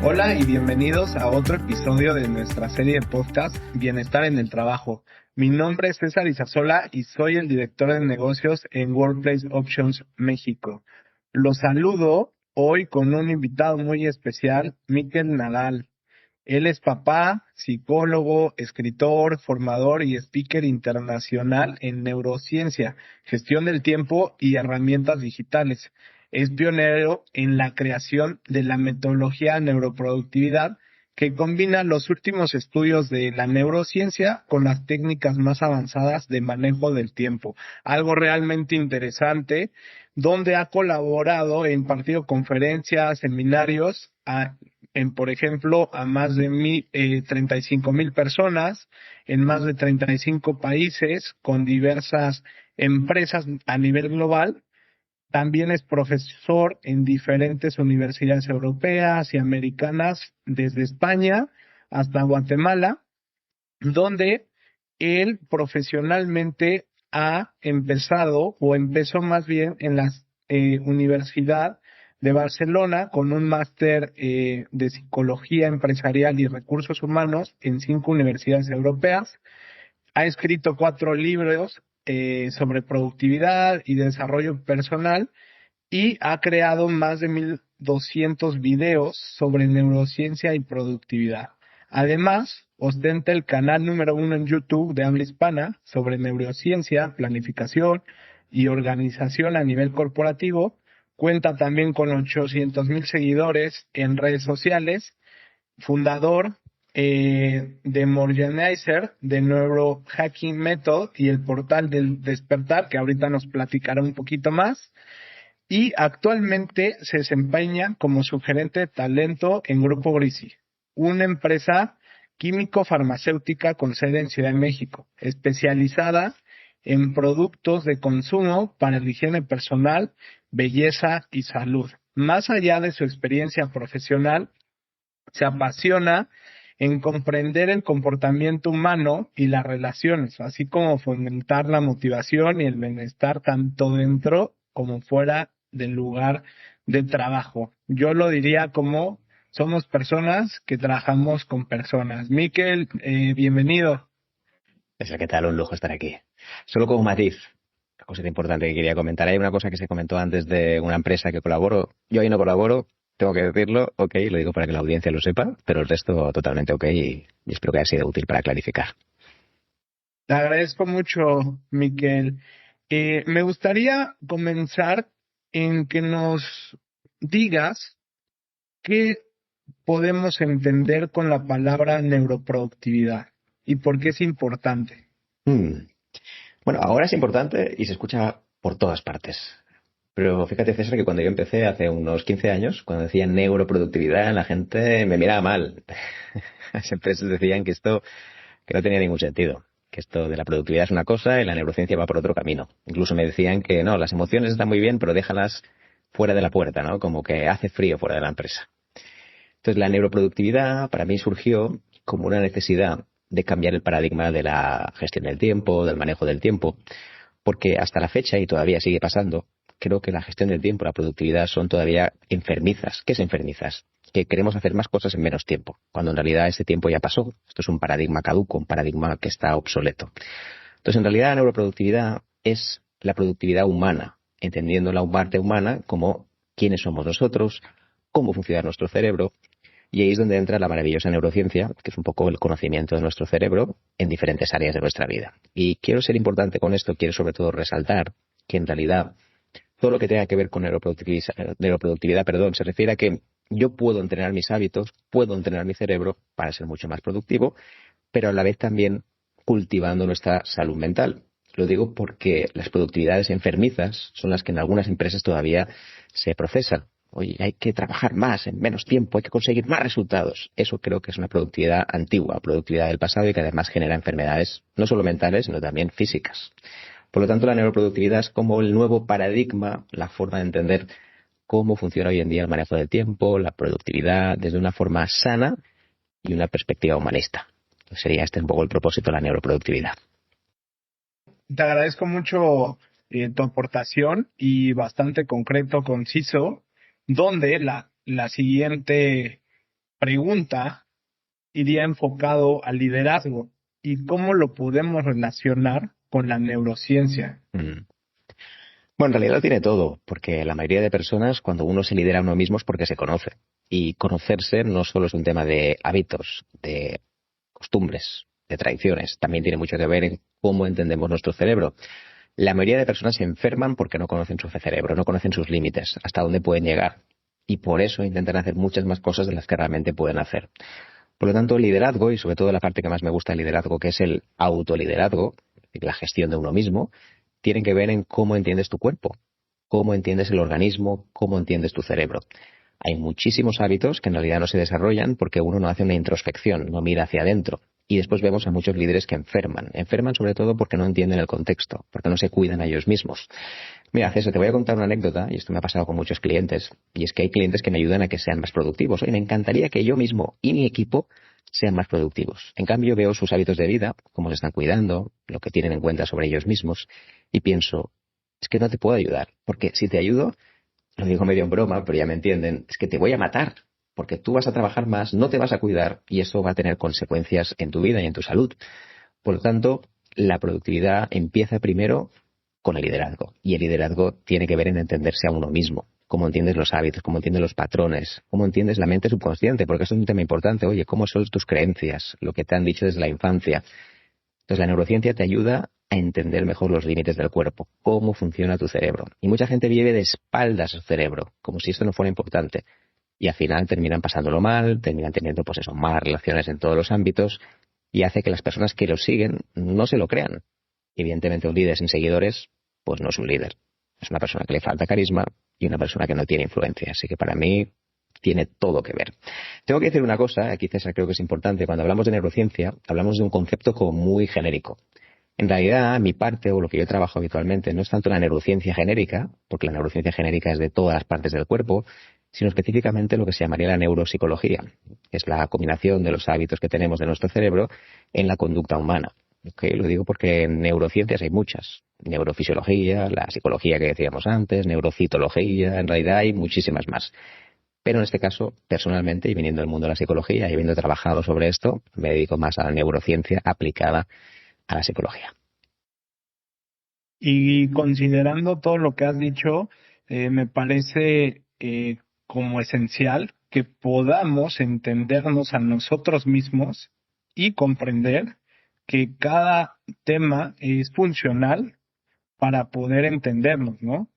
Hola y bienvenidos a otro episodio de nuestra serie de podcast Bienestar en el Trabajo. Mi nombre es César Izazola y soy el director de negocios en Workplace Options México. Los saludo hoy con un invitado muy especial, Mikel Nadal. Él es papá, psicólogo, escritor, formador y speaker internacional en neurociencia, gestión del tiempo y herramientas digitales. Es pionero en la creación de la metodología neuroproductividad que combina los últimos estudios de la neurociencia con las técnicas más avanzadas de manejo del tiempo. Algo realmente interesante, donde ha colaborado e impartido conferencias, seminarios, por ejemplo, a más de 35,000 personas en más de 35 países con diversas empresas a nivel global. También es profesor en diferentes universidades europeas y americanas, desde España hasta Guatemala, donde él profesionalmente ha empezado o empezó más bien en la Universidad de Barcelona con un máster de psicología empresarial y recursos humanos en 5 universidades europeas. Ha escrito 4 libros sobre productividad y desarrollo personal y ha creado más de 1,200 videos sobre neurociencia y productividad. Además, ostenta el canal número 1 en YouTube de habla hispana sobre neurociencia, planificación y organización a nivel corporativo. Cuenta también con 800,000 seguidores en redes sociales, fundador de Morganizer, de Neurohacking Method y el portal del Despertar, que ahorita nos platicará un poquito más. Y actualmente se desempeña como sugerente de talento en Grupo Grisi, una empresa químico-farmacéutica con sede en Ciudad de México, especializada en productos de consumo para la higiene personal, belleza y salud. Más allá de su experiencia profesional, se apasiona en comprender el comportamiento humano y las relaciones, así como fomentar la motivación y el bienestar tanto dentro como fuera del lugar de trabajo. Yo lo diría como somos personas que trabajamos con personas. Mikel, bienvenido. ¿Qué tal? Un lujo estar aquí. Solo como matiz, una cosa importante que quería comentar. Hay una cosa que se comentó antes de una empresa que colaboro. Yo ahí no colaboro, tengo que decirlo, ok, lo digo para que la audiencia lo sepa, pero el resto totalmente ok y espero que haya sido útil para clarificar. Te agradezco mucho, Mikel. Me gustaría comenzar en que nos digas qué podemos entender con la palabra neuroproductividad y por qué es importante. Hmm. Bueno, ahora es importante y se escucha por todas partes. Pero fíjate, César, que cuando yo empecé hace unos 15 años, cuando decía neuroproductividad, la gente me miraba mal. Las empresas decían que no tenía ningún sentido, que esto de la productividad es una cosa y la neurociencia va por otro camino. Incluso me decían que no, las emociones están muy bien, pero déjalas fuera de la puerta, ¿no? Como que hace frío fuera de la empresa. Entonces, la neuroproductividad para mí surgió como una necesidad de cambiar el paradigma de la gestión del tiempo, del manejo del tiempo, porque hasta la fecha, y todavía sigue pasando, creo que la gestión del tiempo, la productividad son todavía enfermizas. ¿Qué es enfermizas? Que queremos hacer más cosas en menos tiempo, cuando en realidad ese tiempo ya pasó. Esto es un paradigma caduco, un paradigma que está obsoleto. Entonces, en realidad, la neuroproductividad es la productividad humana, entendiendo la parte humana como quiénes somos nosotros, cómo funciona nuestro cerebro, y ahí es donde entra la maravillosa neurociencia, que es un poco el conocimiento de nuestro cerebro en diferentes áreas de nuestra vida. Y quiero ser importante con esto, quiero sobre todo resaltar que en realidad todo lo que tenga que ver con neuroproductividad, se refiere a que yo puedo entrenar mis hábitos, puedo entrenar mi cerebro para ser mucho más productivo, pero a la vez también cultivando nuestra salud mental. Lo digo porque las productividades enfermizas son las que en algunas empresas todavía se procesan. Oye, hay que trabajar más en menos tiempo, hay que conseguir más resultados. Eso creo que es una productividad antigua, productividad del pasado y que además genera enfermedades no solo mentales, sino también físicas. Por lo tanto, la neuroproductividad es como el nuevo paradigma, la forma de entender cómo funciona hoy en día el manejo del tiempo, la productividad, desde una forma sana y una perspectiva humanista. Sería este un poco el propósito de la neuroproductividad. Te agradezco mucho tu aportación y bastante concreto, conciso, donde la siguiente pregunta iría enfocado al liderazgo y cómo lo podemos relacionar con la neurociencia. Bueno, en realidad lo tiene todo, porque la mayoría de personas, cuando uno se lidera a uno mismo es porque se conoce. Y conocerse no solo es un tema de hábitos, de costumbres, de tradiciones, también tiene mucho que ver en cómo entendemos nuestro cerebro. La mayoría de personas se enferman porque no conocen su cerebro, no conocen sus límites, hasta dónde pueden llegar. Y por eso intentan hacer muchas más cosas de las que realmente pueden hacer. Por lo tanto, el liderazgo, y sobre todo la parte que más me gusta del liderazgo, que es el autoliderazgo, la gestión de uno mismo, tienen que ver en cómo entiendes tu cuerpo, cómo entiendes el organismo, cómo entiendes tu cerebro. Hay muchísimos hábitos que en realidad no se desarrollan porque uno no hace una introspección, no mira hacia adentro. Y después vemos a muchos líderes que enferman. Enferman sobre todo porque no entienden el contexto, porque no se cuidan a ellos mismos. Mira, César, te voy a contar una anécdota, y esto me ha pasado con muchos clientes, y es que hay clientes que me ayudan a que sean más productivos. Oye, me encantaría que yo mismo y mi equipo sean más productivos. En cambio, veo sus hábitos de vida, cómo se están cuidando, lo que tienen en cuenta sobre ellos mismos, y pienso, es que no te puedo ayudar, porque si te ayudo, lo digo medio en broma, pero ya me entienden, es que te voy a matar, porque tú vas a trabajar más, no te vas a cuidar, y eso va a tener consecuencias en tu vida y en tu salud. Por lo tanto, la productividad empieza primero con el liderazgo. Y el liderazgo tiene que ver en entenderse a uno mismo. Cómo entiendes los hábitos, cómo entiendes los patrones, cómo entiendes la mente subconsciente, porque eso es un tema importante. Oye, ¿cómo son tus creencias? Lo que te han dicho desde la infancia. Entonces, la neurociencia te ayuda a entender mejor los límites del cuerpo, cómo funciona tu cerebro. Y mucha gente vive de espaldas al cerebro, como si esto no fuera importante. Y al final terminan pasándolo mal, terminan teniendo, pues eso, malas relaciones en todos los ámbitos, y hace que las personas que lo siguen no se lo crean. Evidentemente, un líder sin seguidores, pues no es un líder. Es una persona que le falta carisma y una persona que no tiene influencia. Así que para mí tiene todo que ver. Tengo que decir una cosa, aquí César creo que es importante. Cuando hablamos de neurociencia, hablamos de un concepto como muy genérico. En realidad, mi parte o lo que yo trabajo habitualmente no es tanto la neurociencia genérica, porque la neurociencia genérica es de todas las partes del cuerpo, sino específicamente lo que se llamaría la neuropsicología, que es la combinación de los hábitos que tenemos de nuestro cerebro en la conducta humana. Okay, lo digo porque en neurociencias hay muchas. Neurofisiología, la psicología que decíamos antes, neurocitología, en realidad hay muchísimas más. Pero en este caso, personalmente, y viniendo del mundo de la psicología y habiendo trabajado sobre esto, me dedico más a la neurociencia aplicada a la psicología. Y considerando todo lo que has dicho, me parece como esencial que podamos entendernos a nosotros mismos y comprender que cada tema es funcional para poder entendernos, ¿no?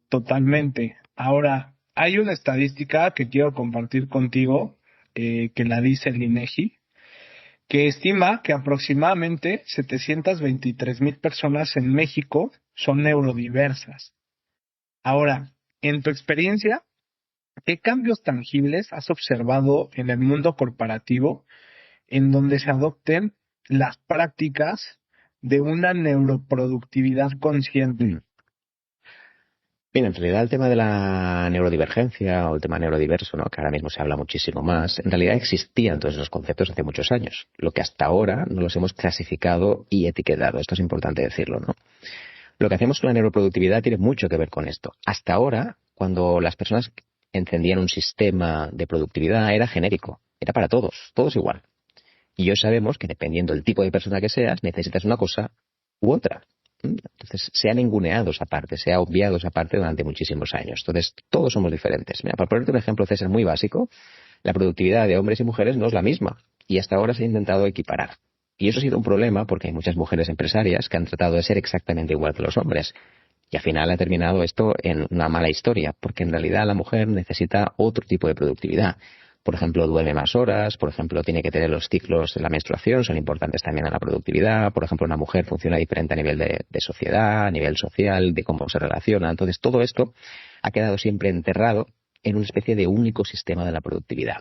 Totalmente. Ahora, hay una estadística que quiero compartir contigo, que la dice el INEGI, que estima que aproximadamente 723,000 personas en México son neurodiversas. Ahora, en tu experiencia, ¿qué cambios tangibles has observado en el mundo corporativo en donde se adopten las prácticas de una neuroproductividad consciente? Bien, en realidad el tema de la neurodivergencia o el tema neurodiverso, ¿no?, que ahora mismo se habla muchísimo más, en realidad existían todos esos conceptos hace muchos años. Lo que hasta ahora no los hemos clasificado y etiquetado. Esto es importante decirlo, ¿no? Lo que hacemos con la neuroproductividad tiene mucho que ver con esto. Hasta ahora, cuando las personas encendían un sistema de productividad, era genérico, era para todos, todos igual. Y hoy sabemos que dependiendo del tipo de persona que seas, necesitas una cosa u otra. Entonces, se ha ninguneado esa parte, se ha obviado esa parte durante muchísimos años. Entonces, todos somos diferentes. Mira, para ponerte un ejemplo, César, muy básico, la productividad de hombres y mujeres no es la misma. Y hasta ahora se ha intentado equiparar. Y eso ha sido un problema porque hay muchas mujeres empresarias que han tratado de ser exactamente igual que los hombres. Y al final ha terminado esto en una mala historia, porque en realidad la mujer necesita otro tipo de productividad. Por ejemplo, duerme más horas, por ejemplo, tiene que tener los ciclos de la menstruación, son importantes también a la productividad. Por ejemplo, una mujer funciona diferente a nivel de sociedad, a nivel social, de cómo se relaciona. Entonces, todo esto ha quedado siempre enterrado en una especie de único sistema de la productividad.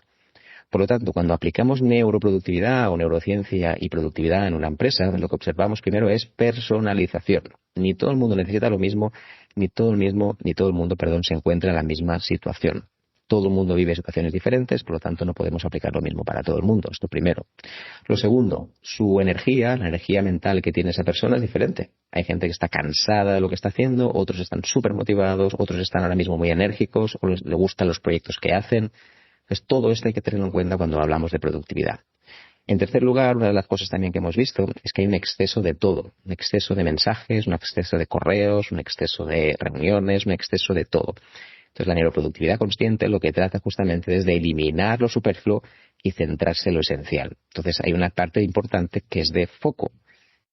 Por lo tanto, cuando aplicamos neuroproductividad o neurociencia y productividad en una empresa, lo que observamos primero es personalización. Ni todo el mundo necesita lo mismo, ni todo el mundo, se encuentra en la misma situación. Todo el mundo vive situaciones diferentes, por lo tanto no podemos aplicar lo mismo para todo el mundo. Esto primero. Lo segundo, su energía, la energía mental que tiene esa persona es diferente. Hay gente que está cansada de lo que está haciendo, otros están súper motivados, otros están ahora mismo muy enérgicos, o les gustan los proyectos que hacen. Entonces, todo esto hay que tenerlo en cuenta cuando hablamos de productividad. En tercer lugar, una de las cosas también que hemos visto es que hay un exceso de todo, un exceso de mensajes, un exceso de correos, un exceso de reuniones, un exceso de todo. Entonces, la neuroproductividad consciente lo que trata justamente es de eliminar lo superfluo y centrarse en lo esencial. Entonces, hay una parte importante que es de foco.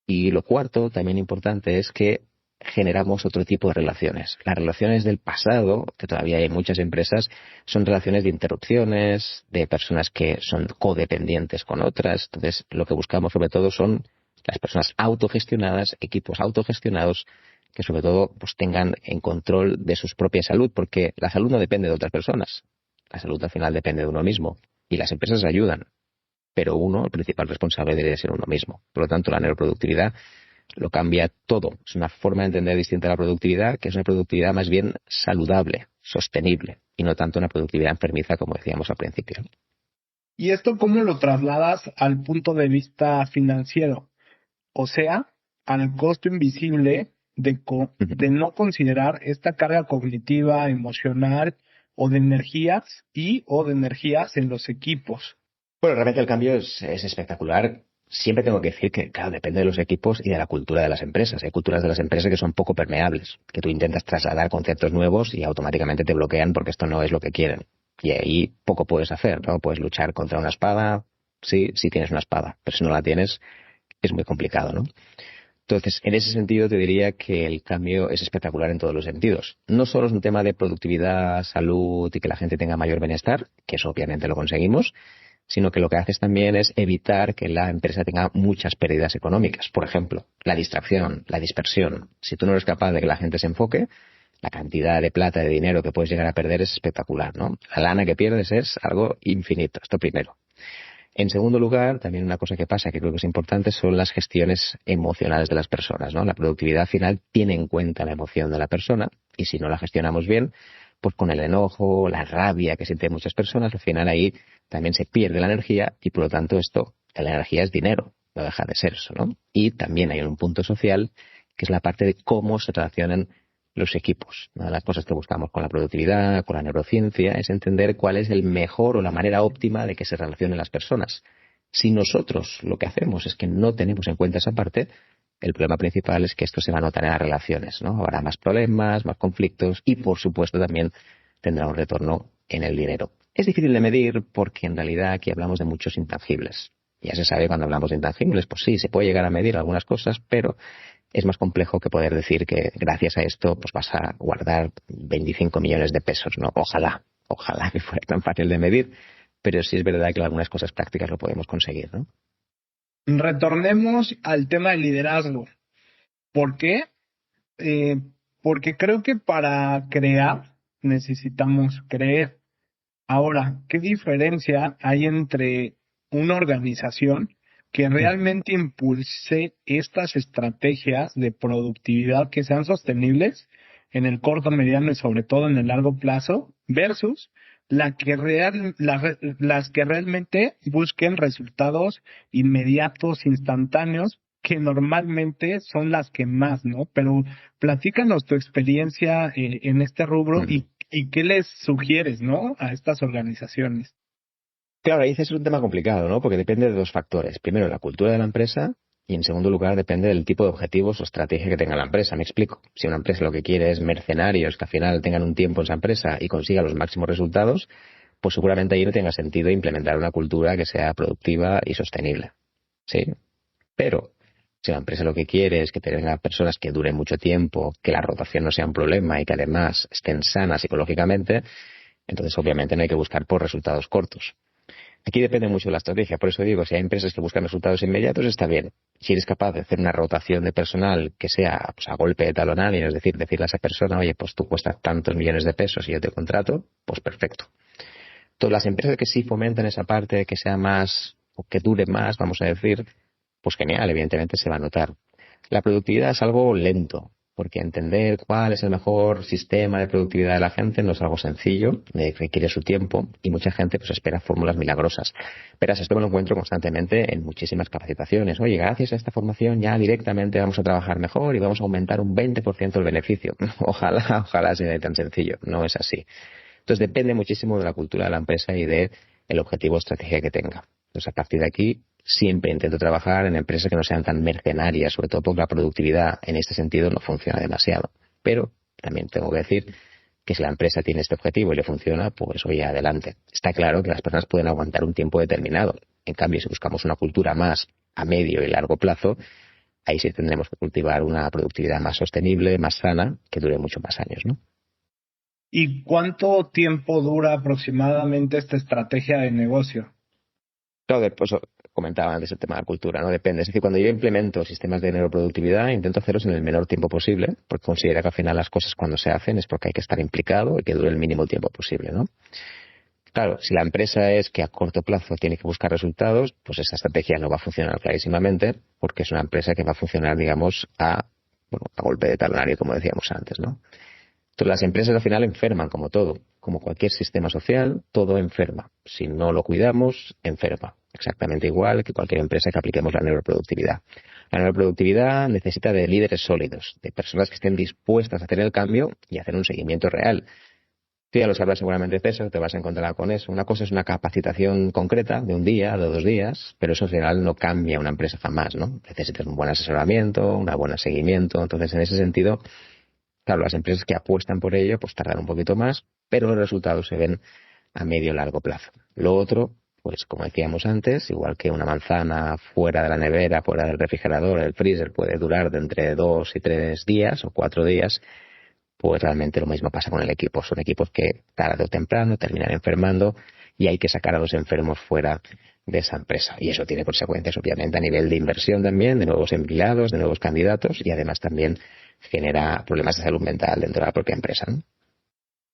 Y lo cuarto, también importante, es que generamos otro tipo de relaciones. Las relaciones del pasado, que todavía hay en muchas empresas, son relaciones de interrupciones, de personas que son codependientes con otras. Entonces, lo que buscamos sobre todo son las personas autogestionadas, equipos autogestionados, que sobre todo pues tengan en control de su propia salud, porque la salud no depende de otras personas. La salud al final depende de uno mismo. Y las empresas ayudan, pero uno, el principal responsable, debe ser uno mismo. Por lo tanto, la neuroproductividad lo cambia todo. Es una forma de entender distinta a la productividad, que es una productividad más bien saludable, sostenible, y no tanto una productividad enfermiza, como decíamos al principio. ¿Y esto cómo lo trasladas al punto de vista financiero? O sea, al costo invisible de no considerar esta carga cognitiva, emocional o de energías o de energías en los equipos. Bueno, realmente el cambio es espectacular. Siempre tengo que decir que, claro, depende de los equipos y de la cultura de las empresas. Hay culturas de las empresas que son poco permeables, que tú intentas trasladar conceptos nuevos y automáticamente te bloquean porque esto no es lo que quieren. Y ahí poco puedes hacer, ¿no? Puedes luchar contra una espada, sí, si tienes una espada, pero si no la tienes, es muy complicado, ¿no? Entonces, en ese sentido te diría que el cambio es espectacular en todos los sentidos. No solo es un tema de productividad, salud y que la gente tenga mayor bienestar, que eso obviamente lo conseguimos, sino que lo que haces también es evitar que la empresa tenga muchas pérdidas económicas. Por ejemplo, la distracción, la dispersión. Si tú no eres capaz de que la gente se enfoque, la cantidad de plata, de dinero que puedes llegar a perder es espectacular, ¿no? La lana que pierdes es algo infinito, esto primero. En segundo lugar, también una cosa que pasa, que creo que es importante, son las gestiones emocionales de las personas, ¿no? La productividad final tiene en cuenta la emoción de la persona y si no la gestionamos bien, pues con el enojo, la rabia que sienten muchas personas, al final ahí también se pierde la energía y por lo tanto la energía es dinero, no deja de ser eso, ¿no? Y también hay un punto social que es la parte de cómo se relacionan los equipos. Una de las cosas que buscamos con la productividad, con la neurociencia, es entender cuál es el mejor o la manera óptima de que se relacionen las personas. Si nosotros lo que hacemos es que no tenemos en cuenta esa parte, el problema principal es que esto se va a notar en las relaciones, ¿no? Habrá más problemas, más conflictos y, por supuesto, también tendrá un retorno en el dinero. Es difícil de medir porque en realidad aquí hablamos de muchos intangibles. Ya se sabe cuando hablamos de intangibles, pues sí, se puede llegar a medir algunas cosas, pero es más complejo que poder decir que gracias a esto pues vas a guardar 25 millones de pesos, ¿no? Ojalá que fuera tan fácil de medir, pero sí es verdad que algunas cosas prácticas lo podemos conseguir, ¿no? Retornemos al tema del liderazgo. ¿Por qué? Eh, Porque creo que para crear necesitamos creer. Ahora, ¿qué diferencia hay entre una organización que realmente impulse estas estrategias de productividad que sean sostenibles en el corto, mediano y sobre todo en el largo plazo versus las que realmente busquen resultados inmediatos, instantáneos, que normalmente son las que más, ¿no? Pero platícanos tu experiencia en este rubro y qué les sugieres, ¿no? A estas organizaciones. Claro, ahí es un tema complicado, ¿no? Porque depende de dos factores. Primero, la cultura de la empresa y en segundo lugar depende del tipo de objetivos o estrategia que tenga la empresa. Me explico. Si una empresa lo que quiere es mercenarios que al final tengan un tiempo en esa empresa y consiga los máximos resultados, pues seguramente ahí no tenga sentido implementar una cultura que sea productiva y sostenible. ¿Sí? Pero si la empresa lo que quiere es que tenga personas que duren mucho tiempo, que la rotación no sea un problema y que además estén sanas psicológicamente, entonces obviamente no hay que buscar por resultados cortos. Aquí depende mucho de la estrategia, por eso digo, si hay empresas que buscan resultados inmediatos, está bien. Si eres capaz de hacer una rotación de personal que sea pues, a golpe de talonario, es decir, decirle a esa persona, oye, pues tú cuestas tantos millones de pesos y yo te contrato, pues perfecto. Todas las empresas que sí fomentan esa parte, que sea más, o que dure más, vamos a decir, pues genial, evidentemente se va a notar. La productividad es algo lento, porque entender cuál es el mejor sistema de productividad de la gente no es algo sencillo, requiere su tiempo y mucha gente pues espera fórmulas milagrosas. Pero esto me lo encuentro constantemente en muchísimas capacitaciones. Oye, gracias a esta formación ya directamente vamos a trabajar mejor y vamos a aumentar un 20% el beneficio. Ojalá sea tan sencillo. No es así. Entonces depende muchísimo de la cultura de la empresa y de el objetivo o estrategia que tenga. Entonces a partir de aquí siempre intento trabajar en empresas que no sean tan mercenarias, sobre todo porque la productividad en este sentido no funciona demasiado. Pero también tengo que decir que si la empresa tiene este objetivo y le funciona, pues oye, adelante. Está claro que las personas pueden aguantar un tiempo determinado. En cambio, si buscamos una cultura más a medio y largo plazo, ahí sí tendremos que cultivar una productividad más sostenible, más sana, que dure mucho más años, ¿no? ¿Y cuánto tiempo dura aproximadamente esta estrategia de negocio? Claro, después comentaba antes el tema de la cultura, ¿no? Depende. Es decir, cuando yo implemento sistemas de neuroproductividad, intento hacerlos en el menor tiempo posible, porque considero que al final las cosas cuando se hacen es porque hay que estar implicado y que dure el mínimo tiempo posible, ¿no? Claro, si la empresa es que a corto plazo tiene que buscar resultados, pues esa estrategia no va a funcionar clarísimamente, porque es una empresa que va a funcionar, digamos, a golpe de talonario, como decíamos antes, ¿no? Entonces las empresas al final enferman como todo, como cualquier sistema social, todo enferma. Si no lo cuidamos, enferma. Exactamente igual que cualquier empresa que apliquemos la neuroproductividad. La neuroproductividad necesita de líderes sólidos, de personas que estén dispuestas a hacer el cambio y hacer un seguimiento real. Tú ya lo sabrás seguramente, César, te vas a encontrar con eso. Una cosa es una capacitación concreta de un día, de 2 días, pero eso en general no cambia una empresa jamás, ¿no? Necesitas un buen asesoramiento, un buen seguimiento. Entonces, en ese sentido, claro, las empresas que apuestan por ello, pues tardan un poquito más, pero los resultados se ven a medio y largo plazo. Lo otro, pues como decíamos antes, igual que una manzana fuera de la nevera, fuera del refrigerador, el freezer puede durar de entre 2 y 3 días o 4 días, pues realmente lo mismo pasa con el equipo. Son equipos que tarde o temprano terminan enfermando y hay que sacar a los enfermos fuera de esa empresa. Y eso tiene consecuencias, obviamente, a nivel de inversión también, de nuevos empleados, de nuevos candidatos y además también genera problemas de salud mental dentro de la propia empresa, ¿no?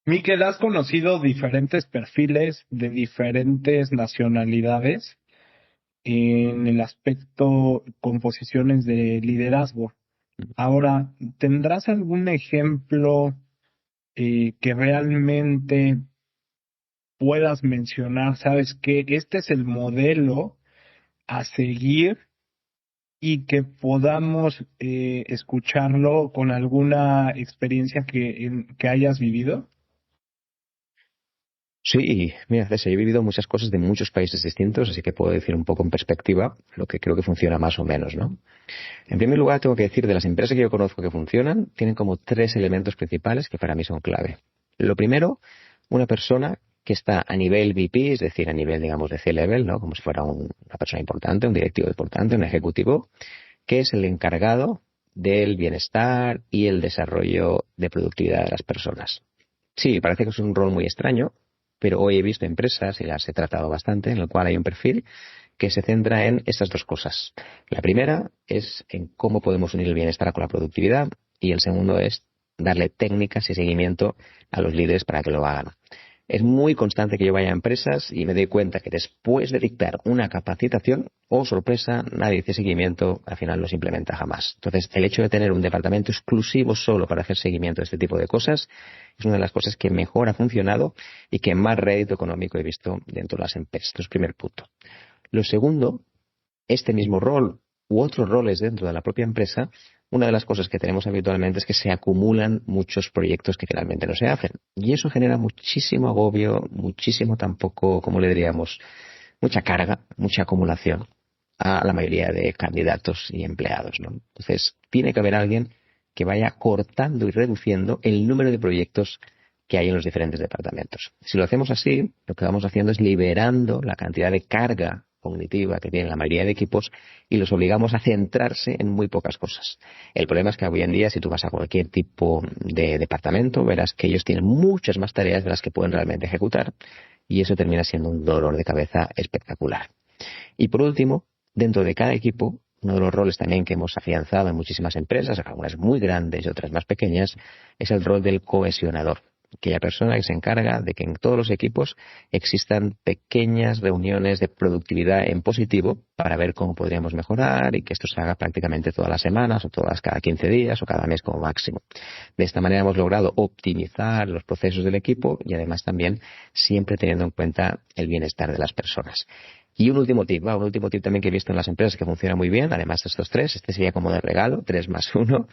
Miquel, ¿has conocido diferentes perfiles de diferentes nacionalidades en el aspecto composiciones de liderazgo? Ahora, ¿tendrás algún ejemplo que realmente puedas mencionar? ¿Sabes que este es el modelo a seguir y que podamos escucharlo con alguna experiencia que hayas vivido? Sí, mira, César, yo he vivido muchas cosas de muchos países distintos, así que puedo decir un poco en perspectiva lo que creo que funciona más o menos, ¿no? En primer lugar, tengo que decir, de las empresas que yo conozco que funcionan, tienen como 3 elementos principales que para mí son clave. Lo primero, una persona que está a nivel VP, es decir, a nivel, digamos, de C-level, ¿no? Como si fuera una persona importante, un directivo importante, un ejecutivo, que es el encargado del bienestar y el desarrollo de productividad de las personas. Sí, parece que es un rol muy extraño, pero hoy he visto empresas, y las he tratado bastante, en el cual hay un perfil que se centra en estas 2 cosas. La primera es en cómo podemos unir el bienestar con la productividad y el segundo es darle técnicas y seguimiento a los líderes para que lo hagan. Es muy constante que yo vaya a empresas y me doy cuenta que después de dictar una capacitación, oh sorpresa, nadie dice seguimiento, al final no se implementa jamás. Entonces, el hecho de tener un departamento exclusivo solo para hacer seguimiento de este tipo de cosas es una de las cosas que mejor ha funcionado y que más rédito económico he visto dentro de las empresas. Esto es el primer punto. Lo segundo, este mismo rol u otros roles dentro de la propia empresa, una de las cosas que tenemos habitualmente es que se acumulan muchos proyectos que finalmente no se hacen. Y eso genera muchísimo agobio, muchísimo tampoco, como le diríamos, mucha carga, mucha acumulación a la mayoría de candidatos y empleados, ¿no? Entonces, tiene que haber alguien que vaya cortando y reduciendo el número de proyectos que hay en los diferentes departamentos. Si lo hacemos así, lo que vamos haciendo es liberando la cantidad de carga cognitiva que tienen la mayoría de equipos y los obligamos a centrarse en muy pocas cosas. El problema es que hoy en día, si tú vas a cualquier tipo de departamento, verás que ellos tienen muchas más tareas de las que pueden realmente ejecutar y eso termina siendo un dolor de cabeza espectacular. Y por último, dentro de cada equipo, uno de los roles también que hemos afianzado en muchísimas empresas, algunas muy grandes y otras más pequeñas, es el rol del cohesionador. Aquella persona que se encarga de que en todos los equipos existan pequeñas reuniones de productividad en positivo para ver cómo podríamos mejorar y que esto se haga prácticamente todas las semanas o todas cada 15 días o cada mes como máximo. De esta manera hemos logrado optimizar los procesos del equipo y además también siempre teniendo en cuenta el bienestar de las personas. Y un último tip también que he visto en las empresas que funciona muy bien, además de estos 3, este sería como de regalo, 3+1,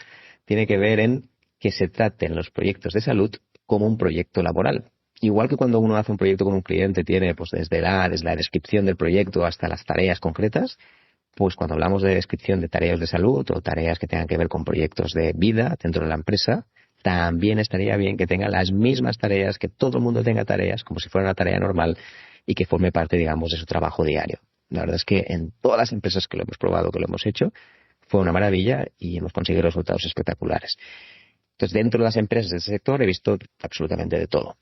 tiene que ver en que se traten los proyectos de salud como un proyecto laboral. igual que cuando uno hace un proyecto con un cliente, tiene pues desde la descripción del proyecto hasta las tareas concretas, pues cuando hablamos de descripción de tareas de salud o tareas que tengan que ver con proyectos de vida dentro de la empresa, también estaría bien que tenga las mismas tareas, que todo el mundo tenga tareas como si fuera una tarea normal y que forme parte, digamos, de su trabajo diario. La verdad es que en todas las empresas que lo hemos probado, que lo hemos hecho, fue una maravilla y hemos conseguido resultados espectaculares. Entonces, dentro de las empresas de ese sector he visto absolutamente de todo.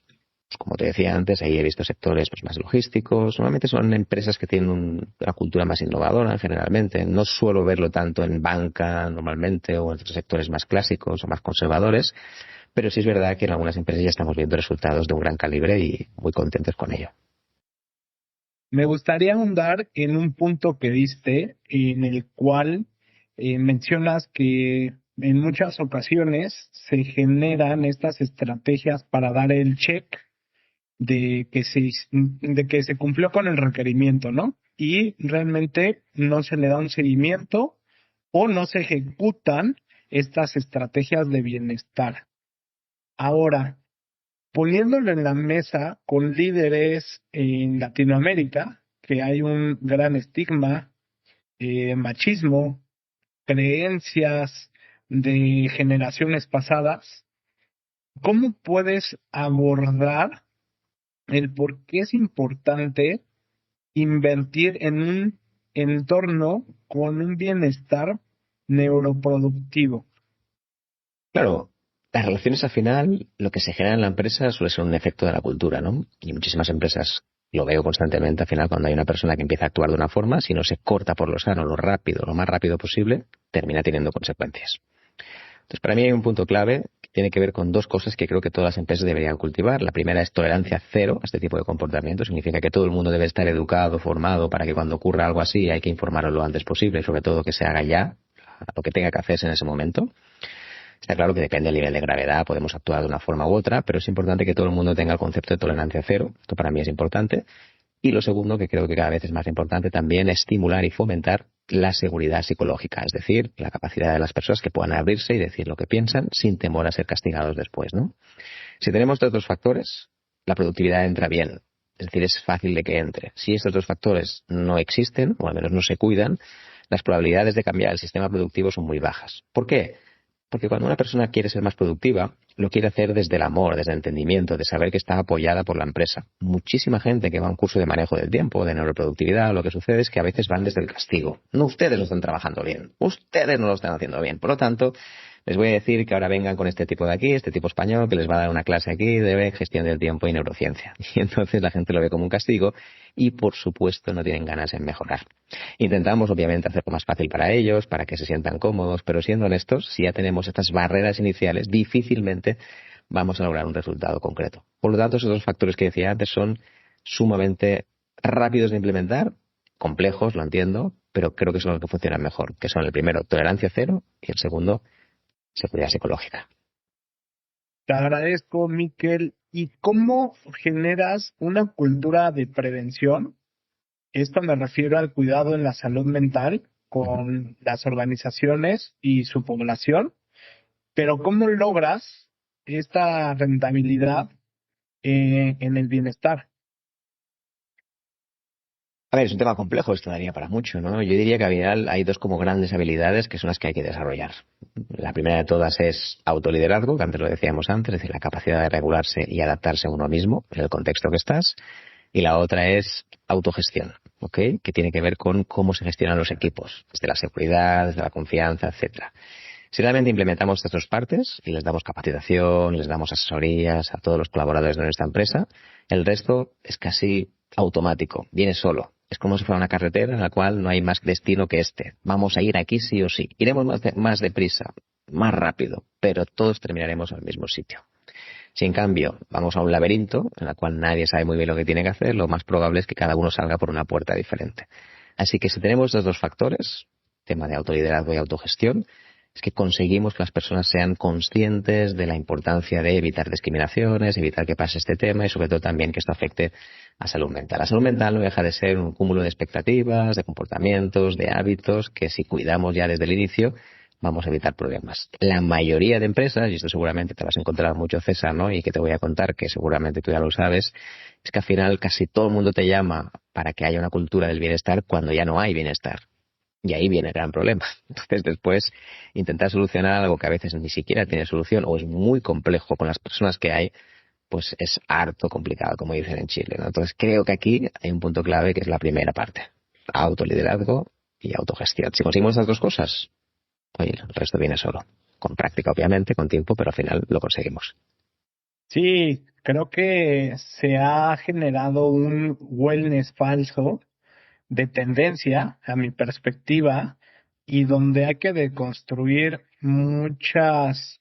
Pues como te decía antes, ahí he visto sectores pues, más logísticos. Normalmente son empresas que tienen una cultura más innovadora, generalmente. No suelo verlo tanto en banca, normalmente, o en otros sectores más clásicos o más conservadores. Pero sí es verdad que en algunas empresas ya estamos viendo resultados de un gran calibre y muy contentos con ello. Me gustaría ahondar en un punto que diste, en el cual mencionas que en muchas ocasiones se generan estas estrategias para dar el check de que se cumplió con el requerimiento, ¿no? Y realmente no se le da un seguimiento o no se ejecutan estas estrategias de bienestar. Ahora, poniéndolo en la mesa con líderes en Latinoamérica, que hay un gran estigma, machismo, creencias de generaciones pasadas, ¿cómo puedes abordar el por qué es importante invertir en un entorno con un bienestar neuroproductivo? Claro, las relaciones al final, lo que se genera en la empresa suele ser un efecto de la cultura, ¿no? Y muchísimas empresas, lo veo constantemente, al final cuando hay una persona que empieza a actuar de una forma, si no se corta por lo sano, lo rápido, lo más rápido posible, termina teniendo consecuencias. Entonces, para mí hay un punto clave que tiene que ver con dos cosas que creo que todas las empresas deberían cultivar. La primera es tolerancia cero a este tipo de comportamiento. Significa que todo el mundo debe estar educado, formado, para que cuando ocurra algo así hay que informarlo lo antes posible y sobre todo que se haga ya lo que tenga que hacerse en ese momento. Está claro que depende del nivel de gravedad, podemos actuar de una forma u otra, pero es importante que todo el mundo tenga el concepto de tolerancia cero. Esto para mí es importante. Y lo segundo, que creo que cada vez es más importante también, es estimular y fomentar la seguridad psicológica, es decir, la capacidad de las personas que puedan abrirse y decir lo que piensan sin temor a ser castigados después, ¿no? Si tenemos estos dos factores, la productividad entra bien. Es decir, es fácil de que entre. Si estos dos factores no existen, o al menos no se cuidan, las probabilidades de cambiar el sistema productivo son muy bajas. ¿Por qué? Porque cuando una persona quiere ser más productiva, lo quiere hacer desde el amor, desde el entendimiento, de saber que está apoyada por la empresa. Muchísima gente que va a un curso de manejo del tiempo, de neuroproductividad, lo que sucede es que a veces van desde el castigo. No, ustedes lo están trabajando bien, ustedes no lo están haciendo bien. Por lo tanto, les voy a decir que ahora vengan con este tipo de aquí, este tipo español, que les va a dar una clase aquí de gestión del tiempo y neurociencia. Y entonces la gente lo ve como un castigo y, por supuesto, no tienen ganas en mejorar. Intentamos, obviamente, hacerlo más fácil para ellos, para que se sientan cómodos, pero siendo honestos, si ya tenemos estas barreras iniciales, difícilmente vamos a lograr un resultado concreto. Por lo tanto, esos dos factores que decía antes son sumamente rápidos de implementar, complejos, lo entiendo, pero creo que son los que funcionan mejor, que son el primero, tolerancia cero, y el segundo, seguridad psicológica. Te agradezco, Miquel. ¿Y cómo generas una cultura de prevención? Esto me refiero al cuidado en la salud mental con las organizaciones y su población, pero ¿cómo logras esta rentabilidad en el bienestar? A ver, es un tema complejo, esto daría para mucho, ¿no? Yo diría que al final hay dos como grandes habilidades que son las que hay que desarrollar. La primera de todas es autoliderazgo, que antes lo decíamos antes, es decir, la capacidad de regularse y adaptarse a uno mismo en el contexto que estás. Y la otra es autogestión, ¿ok? Que tiene que ver con cómo se gestionan los equipos, desde la seguridad, desde la confianza, etcétera. Si realmente implementamos estas dos partes y les damos capacitación, les damos asesorías a todos los colaboradores de nuestra empresa, el resto es casi automático, viene solo. Es como si fuera una carretera en la cual no hay más destino que este. Vamos a ir aquí sí o sí. Iremos más deprisa, más rápido, pero todos terminaremos al mismo sitio. Si en cambio vamos a un laberinto en el cual nadie sabe muy bien lo que tiene que hacer, lo más probable es que cada uno salga por una puerta diferente. Así que si tenemos estos dos factores, tema de autoliderazgo y autogestión, es que conseguimos que las personas sean conscientes de la importancia de evitar discriminaciones, evitar que pase este tema y sobre todo también que esto afecte a salud mental. La salud mental no deja de ser un cúmulo de expectativas, de comportamientos, de hábitos que si cuidamos ya desde el inicio vamos a evitar problemas. La mayoría de empresas, y esto seguramente te vas a encontrar mucho, César, ¿no? Y que te voy a contar, que seguramente tú ya lo sabes, es que al final casi todo el mundo te llama para que haya una cultura del bienestar cuando ya no hay bienestar. Y ahí viene el gran problema. Entonces, después, intentar solucionar algo que a veces ni siquiera tiene solución o es muy complejo con las personas que hay, pues es harto complicado, como dicen en Chile, ¿no? Entonces, creo que aquí hay un punto clave que es la primera parte. Autoliderazgo y autogestión. Si conseguimos estas dos cosas, oye, el resto viene solo. Con práctica, obviamente, con tiempo, pero al final lo conseguimos. Sí, creo que se ha generado un wellness falso de tendencia, a mi perspectiva, y donde hay que deconstruir muchas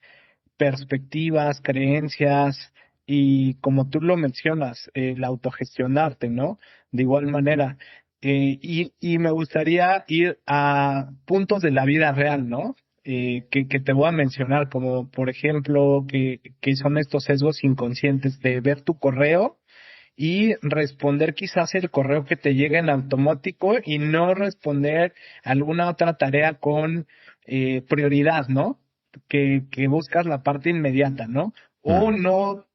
perspectivas, creencias y como tú lo mencionas, el autogestionarte, ¿no? De igual manera. Y me gustaría ir a puntos de la vida real, ¿no? Que te voy a mencionar, como por ejemplo, que son estos sesgos inconscientes de ver tu correo y responder quizás el correo que te llega en automático y no responder alguna otra tarea con prioridad, ¿no? Que buscas la parte inmediata, ¿no? O Mm. no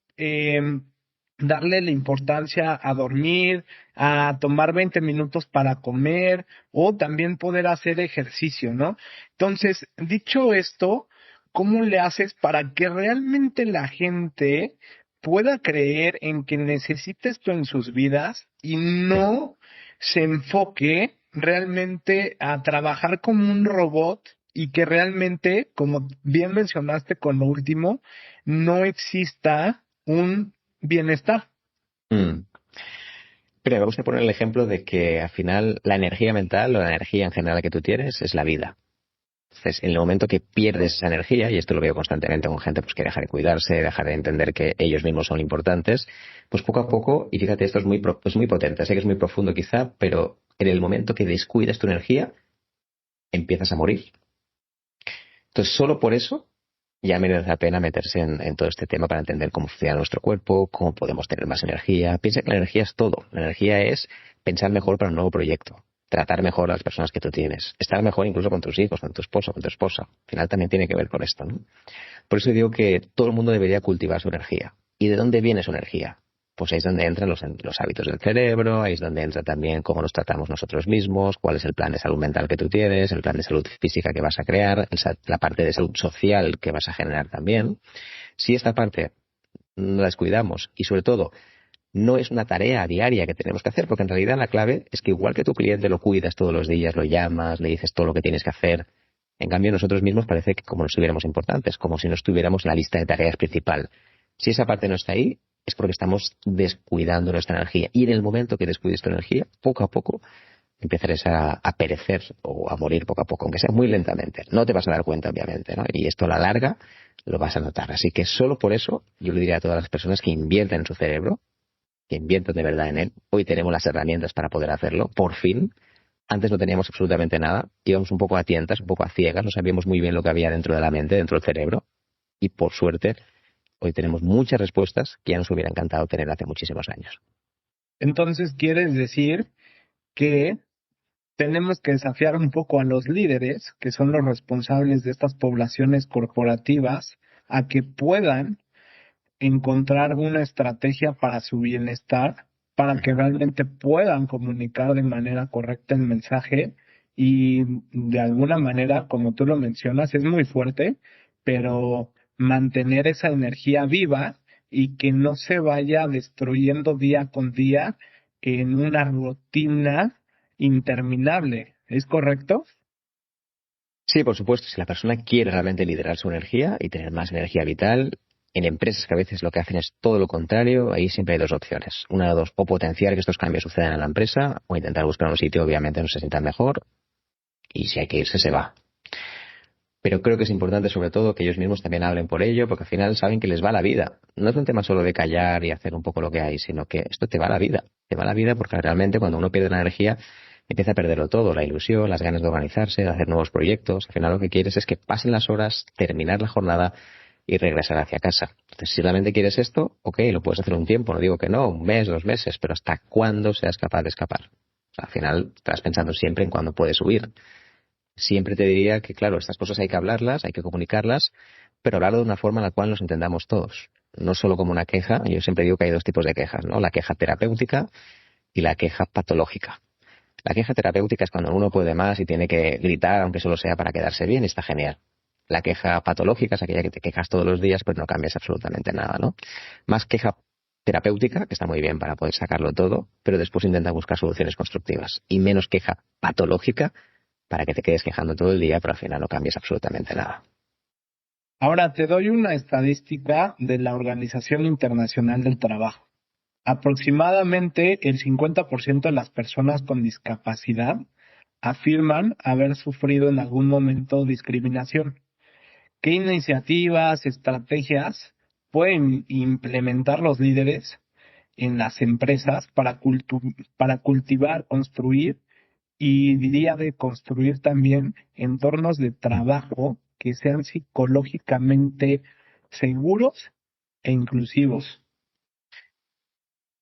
darle la importancia a dormir, a tomar 20 minutos para comer o también poder hacer ejercicio, ¿no? Entonces, dicho esto, ¿cómo le haces para que realmente la gente pueda creer en que necesita esto en sus vidas y Sí. no se enfoque realmente a trabajar como un robot y que realmente, como bien mencionaste con lo último, no exista un bienestar? Mm. Pero me gusta poner el ejemplo de que al final la energía mental o la energía en general que tú tienes es la vida. Entonces, en el momento que pierdes esa energía, y esto lo veo constantemente con gente pues, que deja de cuidarse, deja de entender que ellos mismos son importantes, pues poco a poco, y fíjate, esto es muy potente, sé que es muy profundo quizá, pero en el momento que descuidas tu energía, empiezas a morir. Entonces, solo por eso ya merece la pena meterse en todo este tema para entender cómo funciona nuestro cuerpo, cómo podemos tener más energía. Piensa que la energía es todo. La energía es pensar mejor para un nuevo proyecto, tratar mejor a las personas que tú tienes, estar mejor incluso con tus hijos, con tu esposo, con tu esposa. Al final también tiene que ver con esto, ¿no? Por eso digo que todo el mundo debería cultivar su energía. ¿Y de dónde viene su energía? Pues ahí es donde entran los hábitos del cerebro, ahí es donde entra también cómo nos tratamos nosotros mismos, cuál es el plan de salud mental que tú tienes, el plan de salud física que vas a crear, la parte de salud social que vas a generar también. Si esta parte no la descuidamos y sobre todo no es una tarea diaria que tenemos que hacer, porque en realidad la clave es que igual que tu cliente lo cuidas todos los días, lo llamas, le dices todo lo que tienes que hacer, en cambio nosotros mismos parece que como no estuviéramos importantes, como si no estuviéramos en la lista de tareas principal. Si esa parte no está ahí, es porque estamos descuidando nuestra energía. Y en el momento que descuides tu energía, poco a poco empezarás a perecer o a morir poco a poco, aunque sea muy lentamente. No te vas a dar cuenta, obviamente, ¿no? Y esto a la larga lo vas a notar. Así que solo por eso yo le diría a todas las personas que invierten en su cerebro, que inviertan de verdad en él. Hoy tenemos las herramientas para poder hacerlo, por fin. Antes no teníamos absolutamente nada, íbamos un poco a tientas, un poco a ciegas, no sabíamos muy bien lo que había dentro de la mente, dentro del cerebro, y por suerte hoy tenemos muchas respuestas que ya nos hubiera encantado tener hace muchísimos años. Entonces, ¿quieres decir que tenemos que desafiar un poco a los líderes, que son los responsables de estas poblaciones corporativas, a que puedan encontrar una estrategia para su bienestar, para que realmente puedan comunicar de manera correcta el mensaje y de alguna manera, como tú lo mencionas, es muy fuerte, pero mantener esa energía viva y que no se vaya destruyendo día con día en una rutina interminable. ¿Es correcto? Sí, por supuesto, si la persona quiere realmente liderar su energía y tener más energía vital, en empresas que a veces lo que hacen es todo lo contrario, ahí siempre hay dos opciones. Una de dos, o potenciar que estos cambios sucedan en la empresa, o intentar buscar un sitio obviamente donde se sientan mejor, y si hay que irse, se va. Pero creo que es importante sobre todo que ellos mismos también hablen por ello, porque al final saben que les va la vida. No es un tema solo de callar y hacer un poco lo que hay, sino que esto te va la vida. Te va la vida porque realmente cuando uno pierde la energía empieza a perderlo todo, la ilusión, las ganas de organizarse, de hacer nuevos proyectos. Al final lo que quieres es que pasen las horas, terminar la jornada y regresar hacia casa. Entonces, si realmente quieres esto, ok, lo puedes hacer un tiempo, no digo que no, un mes, 2 meses, pero ¿hasta cuándo seas capaz de escapar? O sea, al final estás pensando siempre en cuándo puedes huir. siempre te diría que, claro, estas cosas hay que hablarlas, hay que comunicarlas, pero hablarlo de una forma en la cual nos entendamos todos. No solo como una queja. Yo siempre digo que hay dos tipos de quejas, ¿no? La queja terapéutica y la queja patológica. La queja terapéutica es cuando uno puede más y tiene que gritar, aunque solo sea para quedarse bien, y está genial. La queja patológica es aquella que te quejas todos los días, pues no cambias absolutamente nada, ¿no? Más queja terapéutica, que está muy bien para poder sacarlo todo, pero después intenta buscar soluciones constructivas. Y menos queja patológica para que te quedes quejando todo el día, pero al final no cambias absolutamente nada. Ahora te doy una estadística de la Organización Internacional del Trabajo. Aproximadamente el 50% de las personas con discapacidad afirman haber sufrido en algún momento discriminación. ¿Qué iniciativas, estrategias pueden implementar los líderes en las empresas para cultivar, construir y diría de construir también entornos de trabajo que sean psicológicamente seguros e inclusivos?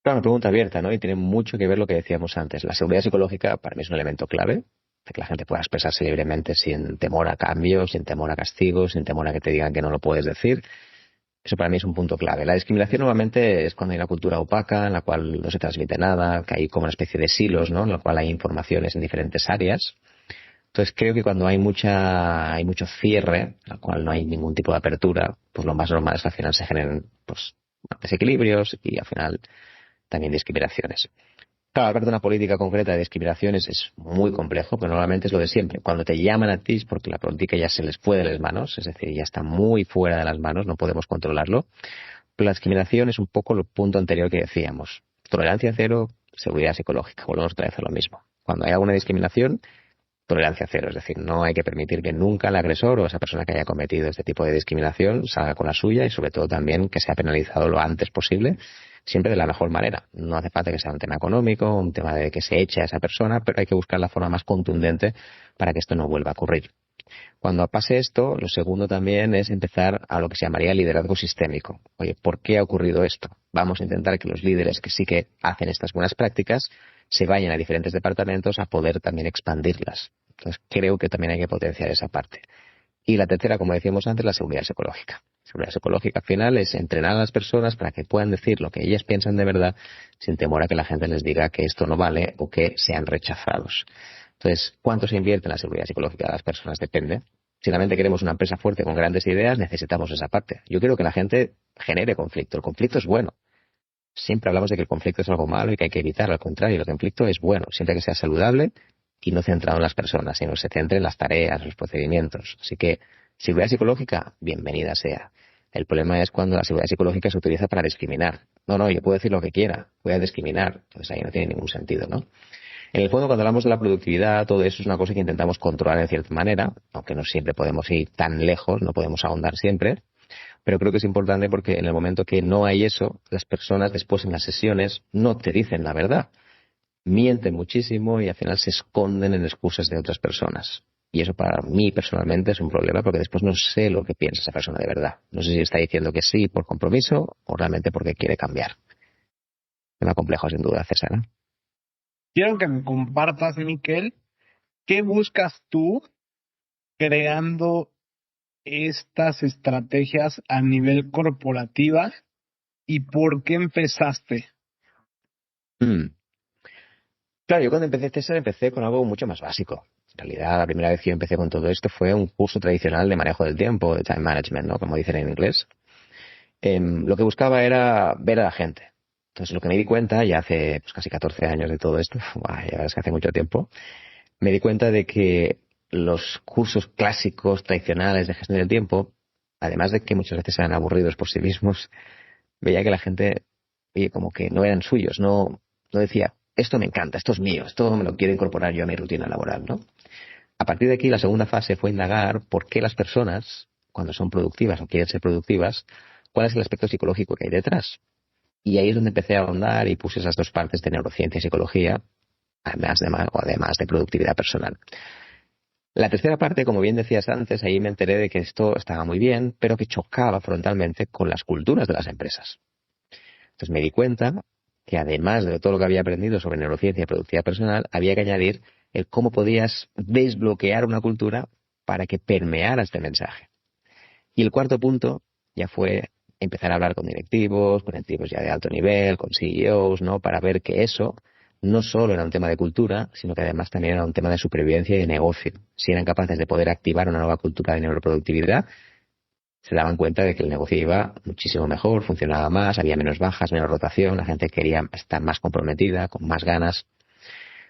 Claro, una pregunta abierta, ¿no? Y tiene mucho que ver lo que decíamos antes. La seguridad psicológica para mí es un elemento clave, de que la gente pueda expresarse libremente sin temor a cambios, sin temor a castigos, sin temor a que te digan que no lo puedes decir. Eso para mí es un punto clave. La discriminación normalmente es cuando hay una cultura opaca en la cual no se transmite nada, que hay como una especie de silos, ¿no? En la cual hay informaciones en diferentes áreas. Entonces creo que cuando hay mucho cierre, en la cual no hay ningún tipo de apertura, pues lo más normal es que al final se generen pues desequilibrios y al final también discriminaciones. Claro, hablar de una política concreta de discriminaciones es muy complejo, pero normalmente es lo de siempre. Cuando te llaman a ti es porque la política ya se les fue de las manos, es decir, ya está muy fuera de las manos, no podemos controlarlo. Pero la discriminación es un poco el punto anterior que decíamos. Tolerancia cero, seguridad psicológica. Volvemos otra vez a lo mismo. Cuando hay alguna discriminación, tolerancia cero. Es decir, no hay que permitir que nunca el agresor o esa persona que haya cometido este tipo de discriminación salga con la suya y sobre todo también que sea penalizado lo antes posible, siempre de la mejor manera. No hace falta que sea un tema económico, un tema de que se eche a esa persona, pero hay que buscar la forma más contundente para que esto no vuelva a ocurrir. Cuando pase esto, lo segundo también es empezar a lo que se llamaría liderazgo sistémico. Oye, ¿por qué ha ocurrido esto? Vamos a intentar que los líderes que sí que hacen estas buenas prácticas se vayan a diferentes departamentos a poder también expandirlas. Entonces, creo que también hay que potenciar esa parte. Y la tercera, como decíamos antes, la seguridad psicológica. Seguridad psicológica al final es entrenar a las personas para que puedan decir lo que ellas piensan de verdad sin temor a que la gente les diga que esto no vale o que sean rechazados. Entonces, ¿cuánto se invierte en la seguridad psicológica de las personas? Depende. Si realmente queremos una empresa fuerte con grandes ideas, necesitamos esa parte. Yo quiero que la gente genere conflicto. El conflicto es bueno. Siempre hablamos de que el conflicto es algo malo y que hay que evitarlo. Al contrario, el conflicto es bueno, siempre que sea saludable y no centrado en las personas, sino que se centre en las tareas, los procedimientos. Así que, seguridad psicológica, bienvenida sea. El problema es cuando la seguridad psicológica se utiliza para discriminar. No, yo puedo decir lo que quiera, voy a discriminar. Entonces ahí no tiene ningún sentido, ¿no? En el fondo, cuando hablamos de la productividad, todo eso es una cosa que intentamos controlar en cierta manera, aunque no siempre podemos ir tan lejos, no podemos ahondar siempre, pero creo que es importante porque en el momento que no hay eso, las personas después en las sesiones no te dicen la verdad. Mienten muchísimo y al final se esconden en excusas de otras personas. Y eso para mí personalmente es un problema porque después no sé lo que piensa esa persona de verdad. No sé si está diciendo que sí por compromiso o realmente porque quiere cambiar. Tema complejo sin duda, César, ¿no? Quiero que me compartas, Miquel, ¿qué buscas tú creando estas estrategias a nivel corporativa y por qué empezaste? Mm. Claro, yo cuando empecé César empecé con algo mucho más básico. En realidad, la primera vez que yo empecé con todo esto fue un curso tradicional de manejo del tiempo, de time management, ¿no? Como dicen en inglés. Lo que buscaba era ver a la gente. Entonces, lo que me di cuenta, ya hace pues, casi 14 años de todo esto, buah, ya es que hace mucho tiempo, me di cuenta de que los cursos clásicos, tradicionales de gestión del tiempo, además de que muchas veces eran aburridos por sí mismos, veía que la gente, oye, como que no eran suyos, no decía, esto me encanta, esto es mío, esto me lo quiero incorporar yo a mi rutina laboral, ¿no? A partir de aquí, la segunda fase fue indagar por qué las personas, cuando son productivas o quieren ser productivas, cuál es el aspecto psicológico que hay detrás. Y ahí es donde empecé a ahondar y puse esas dos partes de neurociencia y psicología, además de productividad personal. La tercera parte, como bien decías antes, ahí me enteré de que esto estaba muy bien, pero que chocaba frontalmente con las culturas de las empresas. Entonces me di cuenta que además de todo lo que había aprendido sobre neurociencia y productividad personal, había que añadir el cómo podías desbloquear una cultura para que permeara este mensaje. Y el cuarto punto ya fue empezar a hablar con directivos ya de alto nivel, con CEOs, ¿no? Para ver que eso no solo era un tema de cultura, sino que además también era un tema de supervivencia y de negocio. Si eran capaces de poder activar una nueva cultura de neuroproductividad, se daban cuenta de que el negocio iba muchísimo mejor, funcionaba más, había menos bajas, menos rotación, la gente quería estar más comprometida, con más ganas.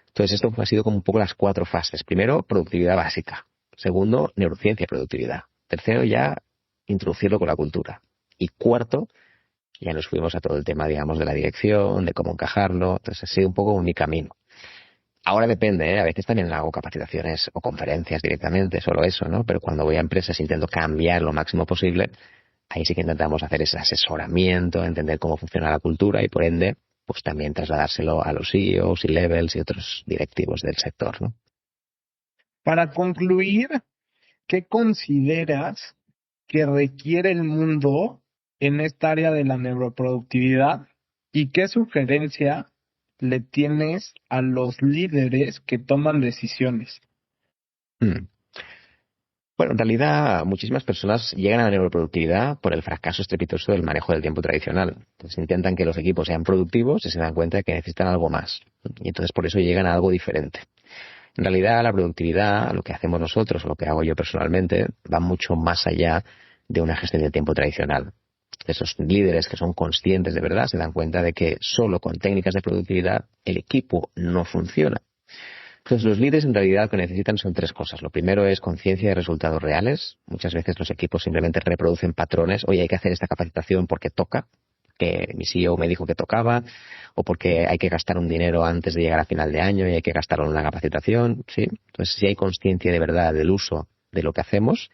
Entonces esto ha sido como un poco las 4 fases. Primero, productividad básica. Segundo, neurociencia y productividad. Tercero, ya introducirlo con la cultura. Y cuarto, ya nos fuimos a todo el tema, digamos, de la dirección, de cómo encajarlo. Entonces ha sido un poco mi camino. Ahora depende, ¿eh? A veces también hago capacitaciones o conferencias directamente, solo eso, ¿no? Pero cuando voy a empresas intento cambiar lo máximo posible. Ahí sí que intentamos hacer ese asesoramiento, entender cómo funciona la cultura y por ende, pues también trasladárselo a los CEOs y levels y otros directivos del sector, ¿no? Para concluir, ¿qué consideras que requiere el mundo en esta área de la neuroproductividad y qué sugerencia le tienes a los líderes que toman decisiones? Mm. Bueno, en realidad muchísimas personas llegan a la neuroproductividad por el fracaso estrepitoso del manejo del tiempo tradicional. Entonces intentan que los equipos sean productivos y se dan cuenta de que necesitan algo más. Y entonces por eso llegan a algo diferente. En realidad la productividad, lo que hacemos nosotros o lo que hago yo personalmente, va mucho más allá de una gestión del tiempo tradicional. Esos líderes que son conscientes de verdad se dan cuenta de que solo con técnicas de productividad el equipo no funciona. Entonces, los líderes en realidad lo que necesitan son 3 cosas. Lo primero es conciencia de resultados reales. Muchas veces los equipos simplemente reproducen patrones. Oye, hay que hacer esta capacitación porque toca, que mi CEO me dijo que tocaba, o porque hay que gastar un dinero antes de llegar a final de año y hay que gastarlo en una capacitación, ¿sí? Entonces, si hay conciencia de verdad del uso de lo que hacemos,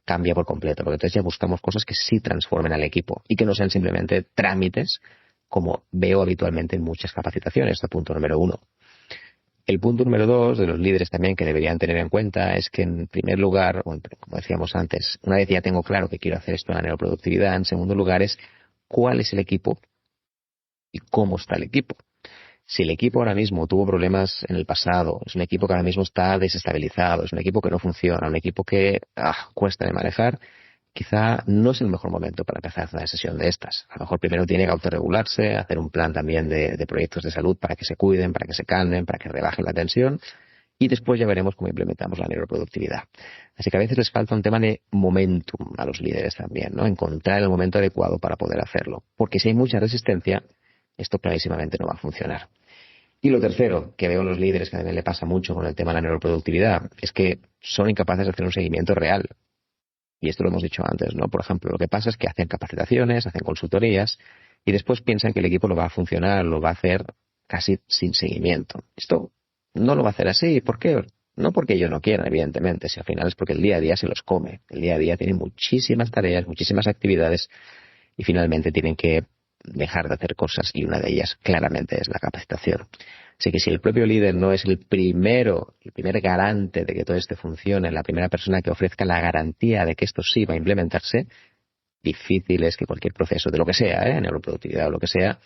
cambia por completo, porque entonces ya buscamos cosas que sí transformen al equipo y que no sean simplemente trámites, como veo habitualmente en muchas capacitaciones. Este punto número 1. El punto número 2 de los líderes también que deberían tener en cuenta es que en primer lugar, como decíamos antes, una vez ya tengo claro que quiero hacer esto en la neuroproductividad, en segundo lugar es cuál es el equipo y cómo está el equipo. Si el equipo ahora mismo tuvo problemas en el pasado, es un equipo que ahora mismo está desestabilizado, es un equipo que no funciona, un equipo que cuesta de manejar, quizá no es el mejor momento para empezar una sesión de estas. A lo mejor primero tiene que autorregularse, hacer un plan también de proyectos de salud para que se cuiden, para que se calmen, para que rebajen la tensión y después ya veremos cómo implementamos la neuroproductividad. Así que a veces les falta un tema de momentum a los líderes también, ¿no? Encontrar el momento adecuado para poder hacerlo. Porque si hay mucha resistencia, esto clarísimamente no va a funcionar. Y lo tercero, que veo en los líderes que también le pasa mucho con el tema de la neuroproductividad, es que son incapaces de hacer un seguimiento real. Y esto lo hemos dicho antes, ¿no? Por ejemplo, lo que pasa es que hacen capacitaciones, hacen consultorías y después piensan que el equipo lo va a funcionar, lo va a hacer casi sin seguimiento. Esto no lo va a hacer así. ¿Por qué? No porque ellos no quieran, evidentemente, si al final es porque el día a día se los come. El día a día tienen muchísimas tareas, muchísimas actividades y finalmente tienen que dejar de hacer cosas y una de ellas claramente es la capacitación. Así que si el propio líder no es el primer garante de que todo esto funcione, la primera persona que ofrezca la garantía de que esto sí va a implementarse, difícil es que cualquier proceso de lo que sea, neuroproductividad o lo que sea,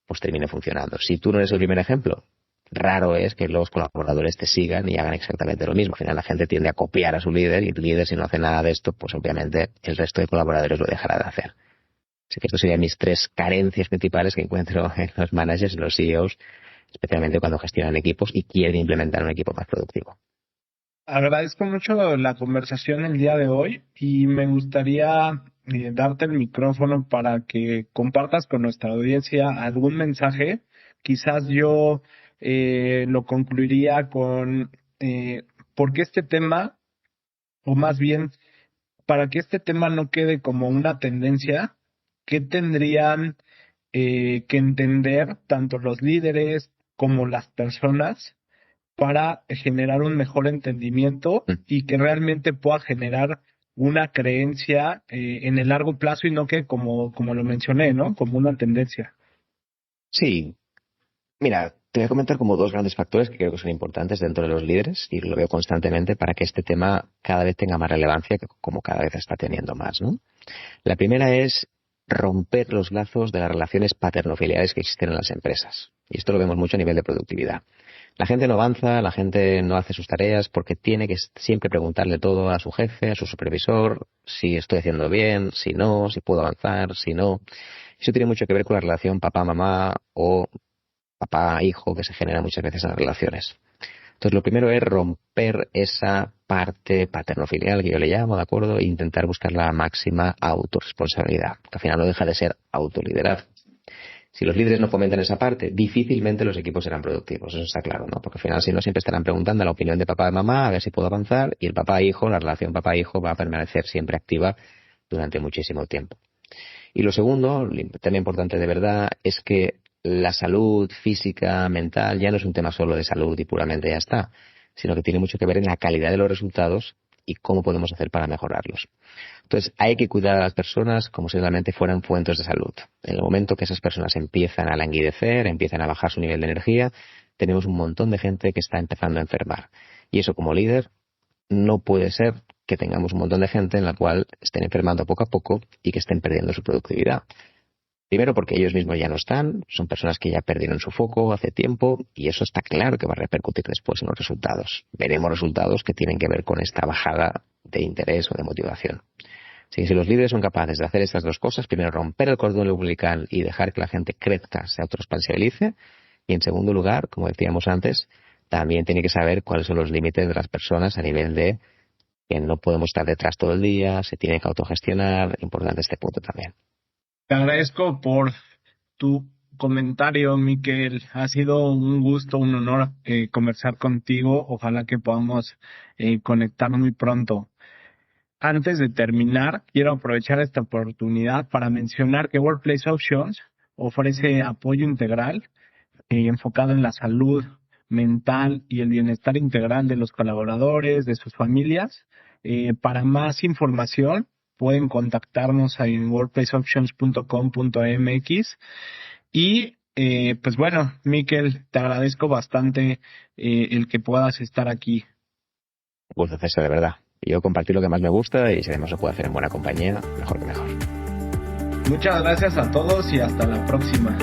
pues termine funcionando. Si tú no eres el primer ejemplo, raro es que los colaboradores te sigan y hagan exactamente lo mismo. Al final la gente tiende a copiar a su líder y el líder si no hace nada de esto, pues obviamente el resto de colaboradores lo dejará de hacer. Así que estos serían mis 3 carencias principales que encuentro en los managers, en los CEOs, especialmente cuando gestionan equipos y quieren implementar un equipo más productivo. Agradezco mucho la conversación el día de hoy y me gustaría darte el micrófono para que compartas con nuestra audiencia algún mensaje. Quizás yo lo concluiría con por qué este tema, o más bien, para que este tema no quede como una tendencia, ¿qué tendrían que entender tanto los líderes como las personas para generar un mejor entendimiento y que realmente pueda generar una creencia en el largo plazo y no que como lo mencioné, ¿no? Como una tendencia? Sí, mira, te voy a comentar como 2 grandes factores que creo que son importantes dentro de los líderes y lo veo constantemente para que este tema cada vez tenga más relevancia, que como cada vez está teniendo más, ¿no? La primera es romper los lazos de las relaciones paternofiliales que existen en las empresas. Y esto lo vemos mucho a nivel de productividad. La gente no avanza, la gente no hace sus tareas porque tiene que siempre preguntarle todo a su jefe, a su supervisor, si estoy haciendo bien, si no, si puedo avanzar, si no. Eso tiene mucho que ver con la relación papá-mamá o papá-hijo que se genera muchas veces en las relaciones. Entonces, lo primero es romper esa parte paternofilial que yo le llamo, ¿de acuerdo? E intentar buscar la máxima autorresponsabilidad, que al final no deja de ser autoliderazgo. Si los líderes no fomentan esa parte, difícilmente los equipos serán productivos, eso está claro, ¿no? Porque al final, si no, siempre estarán preguntando la opinión de papá y mamá, a ver si puedo avanzar, y el papá-hijo, la relación papá-hijo va a permanecer siempre activa durante muchísimo tiempo. Y lo segundo, el tema importante de verdad, es que la salud física, mental, ya no es un tema solo de salud y puramente ya está, sino que tiene mucho que ver en la calidad de los resultados y cómo podemos hacer para mejorarlos. Entonces, hay que cuidar a las personas como si realmente fueran fuentes de salud. En el momento que esas personas empiezan a languidecer, empiezan a bajar su nivel de energía, tenemos un montón de gente que está empezando a enfermar. Y eso, como líder, no puede ser que tengamos un montón de gente en la cual estén enfermando poco a poco y que estén perdiendo su productividad. Primero porque ellos mismos ya no están, son personas que ya perdieron su foco hace tiempo y eso está claro que va a repercutir después en los resultados. Veremos resultados que tienen que ver con esta bajada de interés o de motivación. Así que si los líderes son capaces de hacer estas dos cosas, primero romper el cordón umbilical y dejar que la gente crezca, se autorresponsabilice, y en segundo lugar, como decíamos antes, también tiene que saber cuáles son los límites de las personas a nivel de que no podemos estar detrás todo el día, se tiene que autogestionar, importante este punto también. Te agradezco por tu comentario, Miquel. Ha sido un gusto, un honor conversar contigo. Ojalá que podamos conectar muy pronto. Antes de terminar, quiero aprovechar esta oportunidad para mencionar que Workplace Options ofrece apoyo integral enfocado en la salud mental y el bienestar integral de los colaboradores, de sus familias. Para más información, pueden contactarnos en workplaceoptions.com.mx. Y pues bueno, Miquel, te agradezco bastante el que puedas estar aquí. Un gusto, César, de verdad. Yo compartí lo que más me gusta y si además lo puedo hacer en buena compañía, mejor que mejor. Muchas gracias a todos y hasta la próxima.